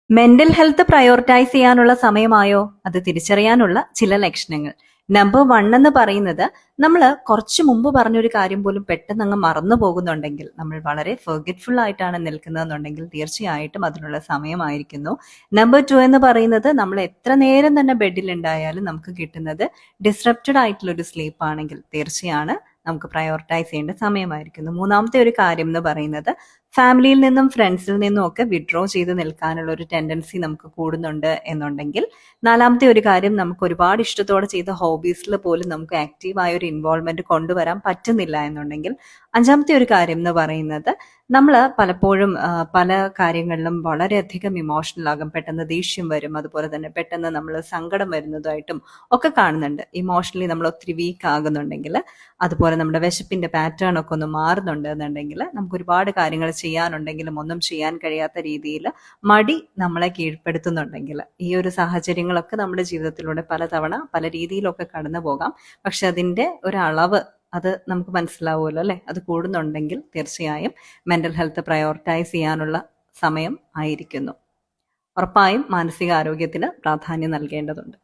Mental health prioritise ചെയ്യാനുള്ള സമയമായോ? അത് തിരിച്ചറിയാനുള്ള ചില ലക്ഷണങ്ങൾ. നമ്പർ 1 എന്ന് പറയുന്നത്, നമ്മൾ കുറച്ച് മുമ്പ് പറഞ്ഞൊരു കാര്യം പോലും പെട്ടെന്ന് അങ്ങ് മറന്നു പോകുന്നുണ്ടെങ്കിൽ, നമ്മൾ വളരെ ഫെർഗറ്റ്ഫുൾ ആയിട്ടാണ് നിൽക്കുന്നതെന്നുണ്ടെങ്കിൽ തീർച്ചയായിട്ടും അതിനുള്ള സമയമായിരിക്കുന്നു. നമ്പർ 2 എന്ന് പറയുന്നത്, നമ്മൾ എത്ര നേരം തന്നെ ബെഡിൽ ഉണ്ടായാലും നമുക്ക് കിട്ടുന്നത് ഡിസ്റപ്റ്റഡ് ആയിട്ടുള്ള ഒരു സ്ലീപ്പ് ആണെങ്കിൽ തീർച്ചയാണ് നമുക്ക് പ്രയോറിറ്റൈസ് ചെയ്യേണ്ട സമയമായിരിക്കുന്നു. മൂന്നാമത്തെ ഒരു കാര്യം എന്ന് പറയുന്നത്, ഫാമിലിയിൽ നിന്നും ഫ്രണ്ട്സിൽ നിന്നും ഒക്കെ വിഡ്രോ ചെയ്ത് നിൽക്കാനുള്ള ഒരു ടെൻഡൻസി നമുക്ക് കൂടുന്നുണ്ട് എന്നുണ്ടെങ്കിൽ, നാലാമത്തെ ഒരു കാര്യം, നമുക്ക് ഒരുപാട് ഇഷ്ടത്തോടെ ചെയ്ത ഹോബീസിൽ പോലും നമുക്ക് ആക്റ്റീവായ ഒരു ഇൻവോൾവ്മെന്റ് കൊണ്ടുവരാൻ പറ്റുന്നില്ല എന്നുണ്ടെങ്കിൽ, അഞ്ചാമത്തെ ഒരു കാര്യം എന്ന് പറയുന്നത്, നമ്മൾ പലപ്പോഴും പല കാര്യങ്ങളിലും വളരെയധികം ഇമോഷണൽ ആകും. പെട്ടെന്ന് ദേഷ്യം വരും, അതുപോലെ തന്നെ പെട്ടെന്ന് നമ്മൾ സങ്കടം വരുന്നതായിട്ടും ഒക്കെ കാണുന്നുണ്ട്. ഇമോഷണലി നമ്മൾ ഒത്തിരി വീക്ക് ആകുന്നുണ്ടെങ്കിൽ, അതുപോലെ നമ്മുടെ വിശപ്പിന്റെ പാറ്റേൺ ഒക്കെ ഒന്ന് മാറുന്നുണ്ട് എന്നുണ്ടെങ്കിൽ, നമുക്ക് ഒരുപാട് കാര്യങ്ങൾ ചെയ്യാനുണ്ടെങ്കിലും ഒന്നും ചെയ്യാൻ കഴിയാത്ത രീതിയിൽ മടി നമ്മളെ കീഴ്പ്പെടുത്തുന്നുണ്ടെങ്കിൽ, ഈ ഒരു സാഹചര്യങ്ങളൊക്കെ നമ്മുടെ ജീവിതത്തിലൂടെ പലതവണ പല രീതിയിലൊക്കെ കടന്നു പോകാം. പക്ഷെ അതിൻ്റെ ഒരളവ് അത് നമുക്ക് മനസ്സിലാവുമല്ലോ അല്ലേ? അത് കൂടുന്നുണ്ടെങ്കിൽ തീർച്ചയായും മെന്റൽ ഹെൽത്ത് പ്രയോറിറ്റൈസ് ചെയ്യാനുള്ള സമയം ആയിരിക്കുന്നു. ഉറപ്പായും മാനസികാരോഗ്യത്തിന് പ്രാധാന്യം നൽകേണ്ടതുണ്ട്.